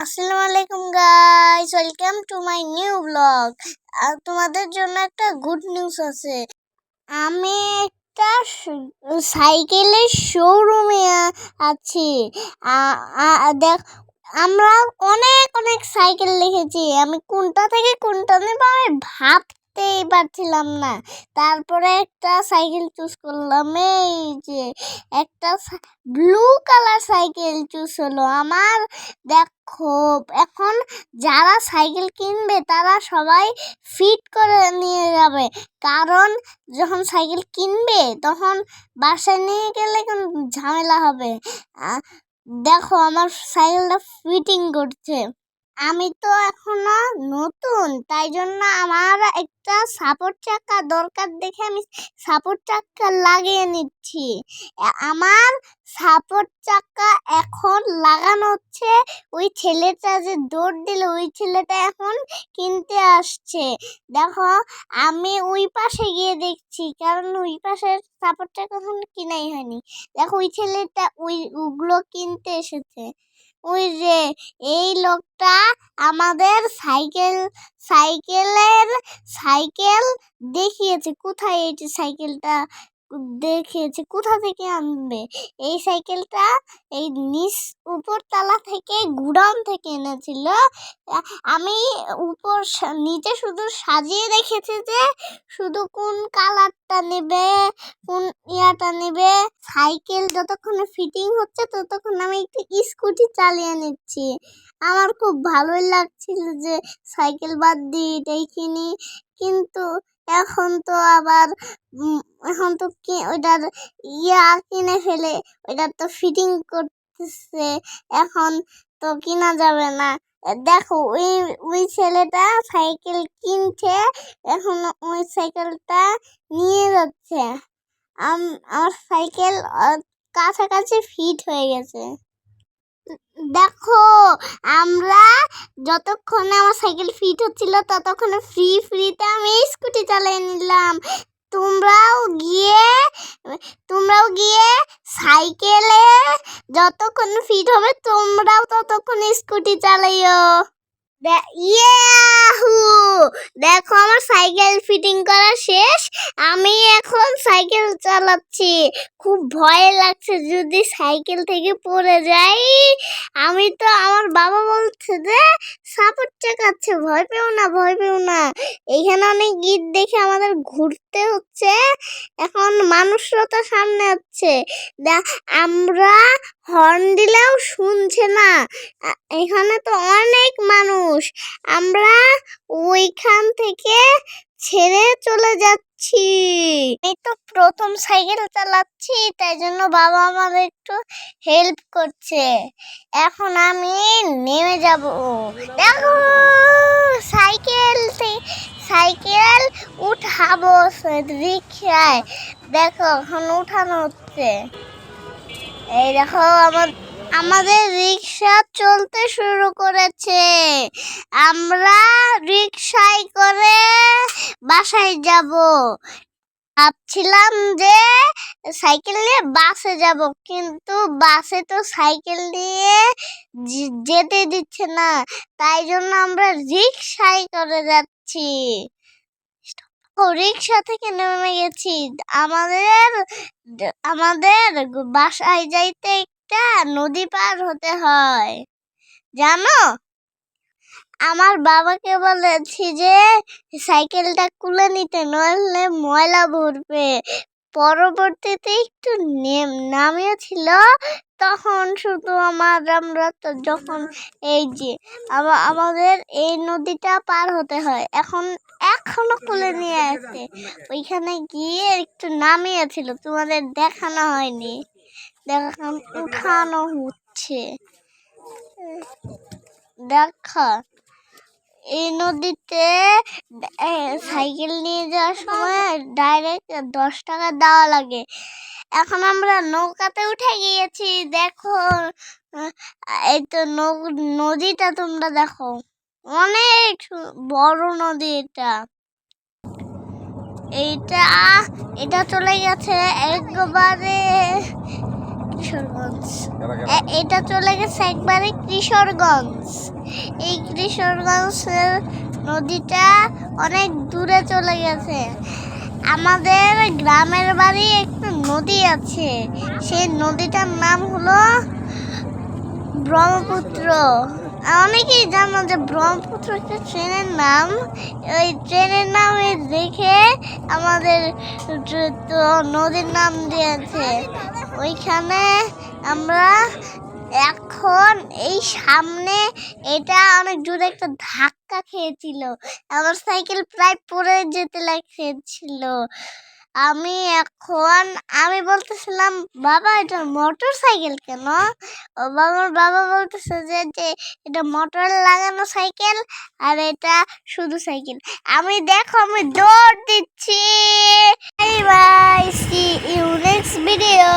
আসসালামু আলাইকুম guys, welcome to my new blog. আর তোমাদের জন্য একটা গুড নিউজ আছে। আমি একটা সাইকেলের শোরুমে আছি। দেখ, আমরা অনেক অনেক সাইকেল দেখেছি। আমি কোনটা থেকে কোনটা নেব আমি ভাবতেই পারছিলাম না। তারপরে একটা সাইকেল চুজ করলাম, এই যে একটা ব্লু কালার সাইকেল চুজ হলো আমার। দেখো, এখন যারা সাইকেল কিনবে তারা সবাই ফিট করে নিয়ে যাবে, কারণ যখন সাইকেল কিনবে তখন বাসায় নিয়ে গেলে কোন ঝামেলা হবে। দেখো, আমার সাইকেলটা ফিটিং করছে। আমি তো এখনো নতুন, তাই জন্য আমার একটা সাপোর্ট চাকা দরকার দেখে আমি সাপোর্ট চাকা লাগিয়ে নিচ্ছি। আমার সাপোর্ট চাকা এখন লাগানো হচ্ছে। ওই ছেলেটা যে দৌড় দিল, ওই ছেলেটা এখন কিনতে আসছে। দেখো, আমি ওই পাশে গিয়ে দেখছি, কারণ ওই পাশের সাপোর্ট চাকা এখন কিনাই হয়নি। দেখো, ওই ছেলেটা ওগুলো কিনতে এসেছে। ওই যে এই লোকটা আমাদের সাইকেল দেখিয়েছে। কোথায় এই সাইকেলটা দেখিয়েছে, কোথা থেকে আনবে? এই সাইকেলটা এই উপর তলা থেকে গুডাউন থেকে এনেছিল। আমি নিচে শুধু সাজিয়ে রেখেছি যে শুধু কোন কালারটা নেবে, কোন ইয়াটা নেবে। সাইকেল যতক্ষণে ফিটিং হচ্ছে ততক্ষণ আমি একটু স্কুটি চালিয়ে নিচ্ছি। আমার খুব ভালোই লাগছিল যে সাইকেল বাদ দিয়ে এটাই কিনি, কিন্তু এখন তো আবার ওইটার কিনে ফেলে, ওইটার তো ফিটিং করতেছে, এখন তো কিনা যাবে না। দেখো, ওই ছেলেটা সাইকেল কিনছে, এখন ওই সাইকেলটা নিয়ে যাচ্ছে। আমার সাইকেল কাছাকাছি ফিট হয়ে গেছে। দেখো, আমরা যতক্ষণে আমার সাইকেল ফিট হচ্ছিল ততক্ষণে ফ্রিতে আমি স্কুটি চালিয়ে নিলাম। তোমরাও গিয়ে সাইকেলে যতক্ষণ ফিট হবে তোমরাও ততক্ষণ স্কুটি চালাইও। ইয়াহু! দেখো, আমার সাইকেল ফিটিং করা শেষ। আমি এখন সাইকেল চালাচ্ছি। খুব ভয় লাগছে যদি সাইকেল থেকে পড়ে যাই। আমার বাবা বলছে যে সাপোর্ট চাকাচ্ছে, ভয় পেও না। এখানে অনেক গিট দেখে আমাদের ঘুরতে হচ্ছে। এখন মানুষরা তো সামনে হচ্ছে, আমরা হর্ন দিলেও শুনছে না। এখানে তো অনেক মানুষ, আমরা ওইখান থেকে ছেড়ে চলে যাচ্ছি। আমি তো প্রথম সাইকেল চালাচ্ছি, তাই জন্য বাবা আমার একটু হেল্প করছে। এখন আমি নেমে যাব। দেখো, সাইকেল উঠাবো রিক্সায়। দেখো, এখন উঠানো হচ্ছে। এই দেখো, আমাদের রিক্সা চলতে শুরু করেছে। আমরা রিক্সায় করে বাসায় যাব। ভাবছিলাম যে সাইকেল নিয়ে বাসে যাব, কিন্তু বাসে তো সাইকেল নিয়ে যেতে দিচ্ছে না, তাই জন্য আমরা রিক্সায় করে যাচ্ছি। রিক্সা থেকে নেমে গেছি। আমাদের বাসায় যাইতে একটা নদী পার হতে হয়, জানো? আমার বাবাকে বলেছি যে সাইকেলটা খুলে নিতে, নইলে ময়লা ভরবে। পরবর্তীতে একটু নামিয়েছিল, তখন শুধু আমরা তো যখন এই যে আমাদের এই নদীটা পার হতে হয়, এখনো খুলে নিয়ে আসে। ওইখানে গিয়ে একটু নামিয়েছিল, তোমাদের দেখানো হয়নি। দেখান উঠানো হচ্ছে। দেখা, এই নদীতে সাইকেল নিয়ে যাওয়ার সময় ডাইরেক্ট 10 টাকা দেওয়া লাগে। এখন আমরা নৌকাতে উঠে গিয়েছি। দেখো, এই তো নদীটা তোমরা দেখো, অনেক বড় নদী। এটা চলে গেছে একবারে কিশোরগঞ্জ। এটা চলে গেছে একবারে কিশোরগঞ্জ। এই কিশোরগঞ্জের নদীটা অনেক দূরে চলে গেছে। আমাদের গ্রামের বাড়ি একটা নদী আছে, সেই নদীটার নাম হলো ব্রহ্মপুত্র। অনেকেই জানো যে ব্রহ্মপুত্র একটা ট্রেনের নাম। ওই ট্রেনের নাম দেখে আমাদের তো নদীর নাম দিয়েছে। ওইখানে আমরা এখন এই সামনে এটা অনেক জোরে একটা ধাক্কা খেয়েছিল, আমার সাইকেল প্রায় পড়ে যেতে লাগছিল। আমি বলতেছিলাম, বাবা এটা মোটর সাইকেল কেন? আমার বাবা বলতেছে যে এটা মোটর লাগানো সাইকেল আর এটা শুধু সাইকেল। আমি দৌড় দিচ্ছি। Bye bye, see you next video.